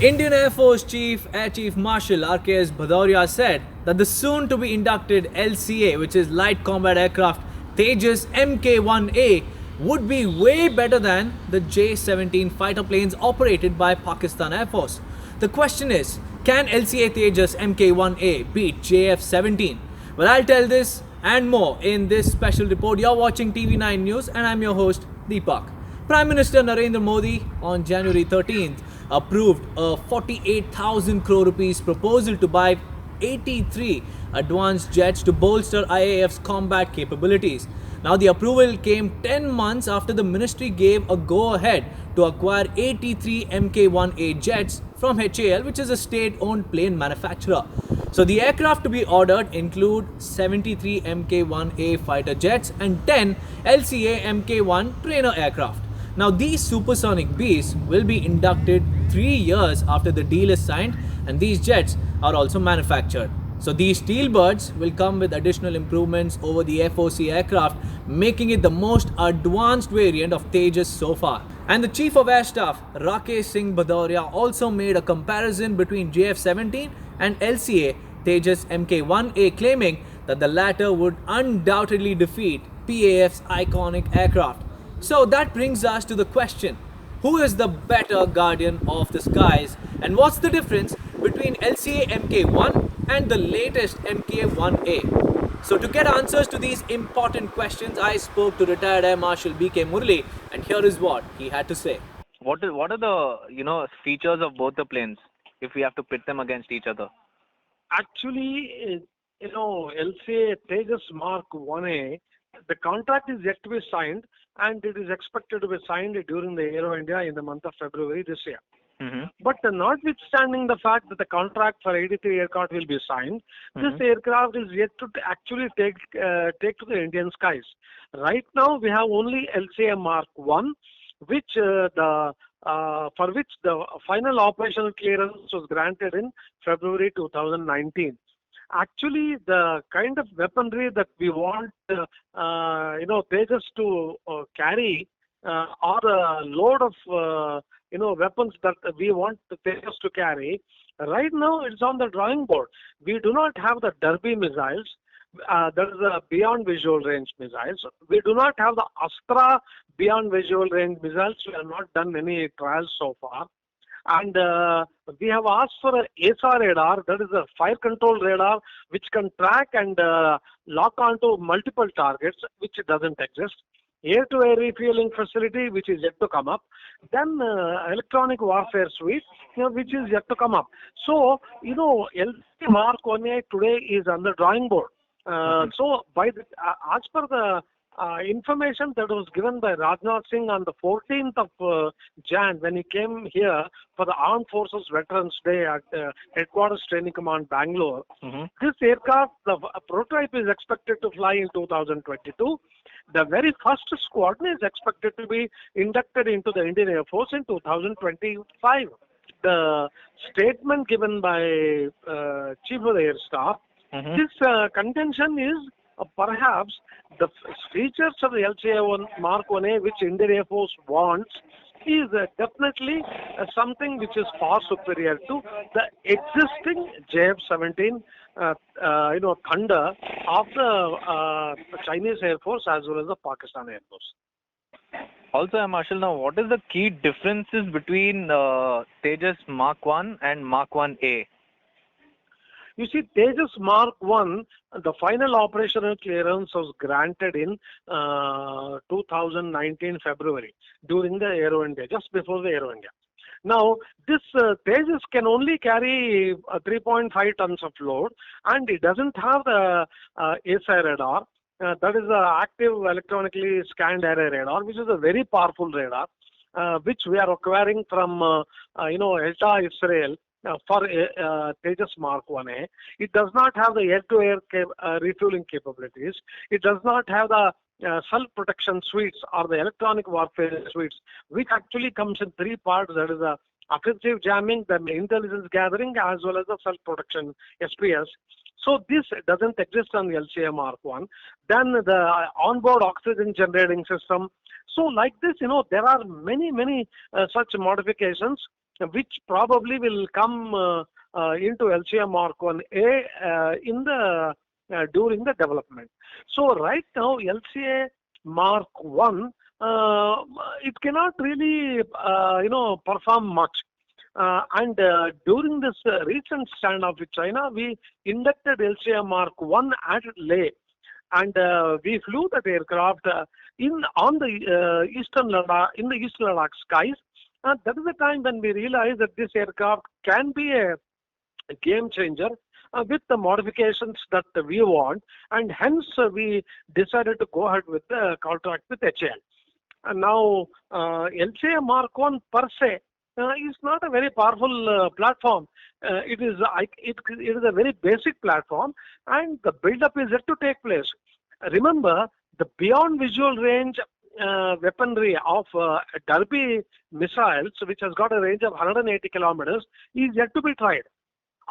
Indian Air Force Chief Air Chief Marshal RKS Bhadauria said that the soon to be inducted LCA, which is Light Combat Aircraft Tejas Mk-1A, would be way better than the J-17 fighter planes operated by Pakistan Air Force. The question is, can LCA Tejas Mk-1A beat JF-17? Well, I'll tell this and more in this special report. You're watching TV9 News and I'm your host Deepak. Prime Minister Narendra Modi on January 13th approved a 48,000 crore rupees proposal to buy 83 advanced jets to bolster IAF's combat capabilities. Now, the approval came 10 months after the ministry gave a go-ahead to acquire 83 Mk-1A jets from HAL, which is a state-owned plane manufacturer. So, the aircraft to be ordered include 73 Mk-1A fighter jets and 10 LCA Mk-1 trainer aircraft. Now, these supersonic beasts will be inducted 3 years after the deal is signed, and these jets are also manufactured. So, these Steelbirds will come with additional improvements over the FOC aircraft, making it the most advanced variant of Tejas so far. And the Chief of Air Staff, Rakesh Singh Bhadauria, also made a comparison between JF-17 and LCA Tejas Mk-1A, claiming that the latter would undoubtedly defeat PAF's iconic aircraft. So that brings us to the question, who is the better guardian of the skies, and what's the difference between LCA Mk-1 and the latest Mk-1A? So to get answers to these important questions, I spoke to retired Air Marshal B.K. Murli, and here is what he had to say. What are the features of both the planes if we have to pit them against each other? Actually, LCA Tejas Mk-1A, the contract is yet to be signed, and it is expected to be signed during the Aero India in the month of February this year. Mm-hmm. But notwithstanding the fact that the contract for 83 aircraft will be signed, this aircraft is yet to actually take to the Indian skies. Right now, we have only LCA Mk-1, which for which the final operational clearance was granted in February 2019. Actually, the kind of weaponry that we want, Tejas to carry, or a load of, weapons that we want the Tejas to carry, right now it's on the drawing board. We do not have the Derby missiles. That is the beyond visual range missiles. We do not have the Astra beyond visual range missiles. We have not done any trials so far. And we have asked for a ASAR radar, that is a fire control radar, which can track and lock onto multiple targets, which doesn't exist. Air-to-air refueling facility, which is yet to come up. Then electronic warfare suite, which is yet to come up. So, LCA Mk-1A today is on the drawing board. So, as per the information that was given by Rajnath Singh on the 14th of Jan when he came here for the Armed Forces Veterans Day at Headquarters Training Command, Bangalore. This aircraft, the prototype is expected to fly in 2022. The very first squadron is expected to be inducted into the Indian Air Force in 2025. The statement given by Chief of the Air Staff, this contention is perhaps the features of the LCA Mk-1A which Indian Air Force wants is definitely something which is far superior to the existing JF-17 Thunder of the Chinese Air Force as well as the Pakistan Air Force. Also, Marshal, now what is the key differences between Tejas Mk-1 and Mk-1A? You see, Tejas Mk-1, the final operational clearance was granted in 2019 February during the Aero India, just before the Aero India. Now, this Tejas can only carry 3.5 tons of load, and it doesn't have the ASAR radar. That is the active electronically scanned area radar, which is a very powerful radar, which we are acquiring from ELTA Israel. For Tejas Mk-1A. It does not have the air-to-air refueling capabilities. It does not have the self-protection suites or the electronic warfare suites, which actually comes in three parts. That is the offensive jamming, the intelligence gathering, as well as the self-protection SPS. So this doesn't exist on the LCA Mk-1. Then the onboard oxygen generating system. So like this, there are many such modifications. which probably will come into LCA Mark-1A during the development. So right now LCA Mark-1 it cannot really perform much. And during this recent standoff with China, we inducted LCA Mark-1 at Leh, and we flew that aircraft in the East Ladakh skies. That is the time when we realized that this aircraft can be a game changer with the modifications that we want, and hence we decided to go ahead with the contract with HAL. And now LCA Mark-1 per se is not a very powerful platform. It is a very basic platform, and the build-up is yet to take place. Remember, the beyond visual range weaponry of Derby missiles, which has got a range of 180 kilometers, is yet to be tried.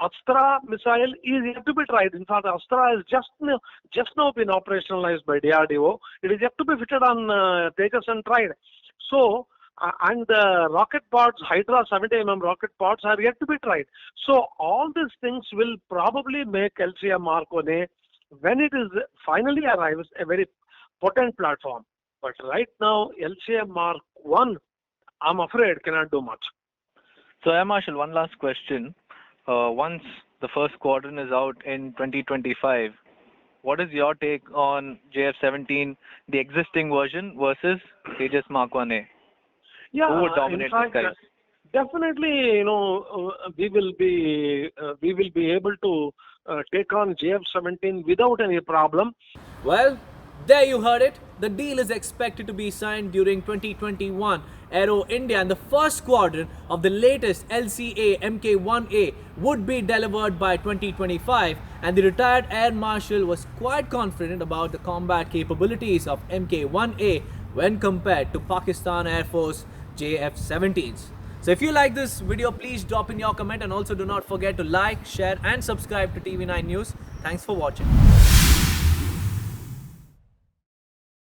Astra missile is yet to be tried. In fact, Astra has just now been operationalized by DRDO. It is yet to be fitted on Tejas and tried. So, and the rocket pods, Hydra 70 rocket pods are yet to be tried. So, all these things will probably make LCA Mark-1A, when it is finally arrives, a very potent platform. But right now, LCA Mark-1, I'm afraid, cannot do much. So, Air Marshal, one last question. Once the first squadron is out in 2025, what is your take on JF-17, the existing version, versus Tejas Mk-1A? Yeah, who would dominate the skies? Definitely, we will be able to take on JF-17 without any problem. Well, there you heard it. The deal is expected to be signed during 2021. Aero India and the first squadron of the latest LCA Mk-1A would be delivered by 2025, and the retired Air Marshal was quite confident about the combat capabilities of Mk-1A when compared to Pakistan Air Force JF-17s. So if you like this video, please drop in your comment, and also do not forget to like, share and subscribe to TV9 News. Thanks for watching.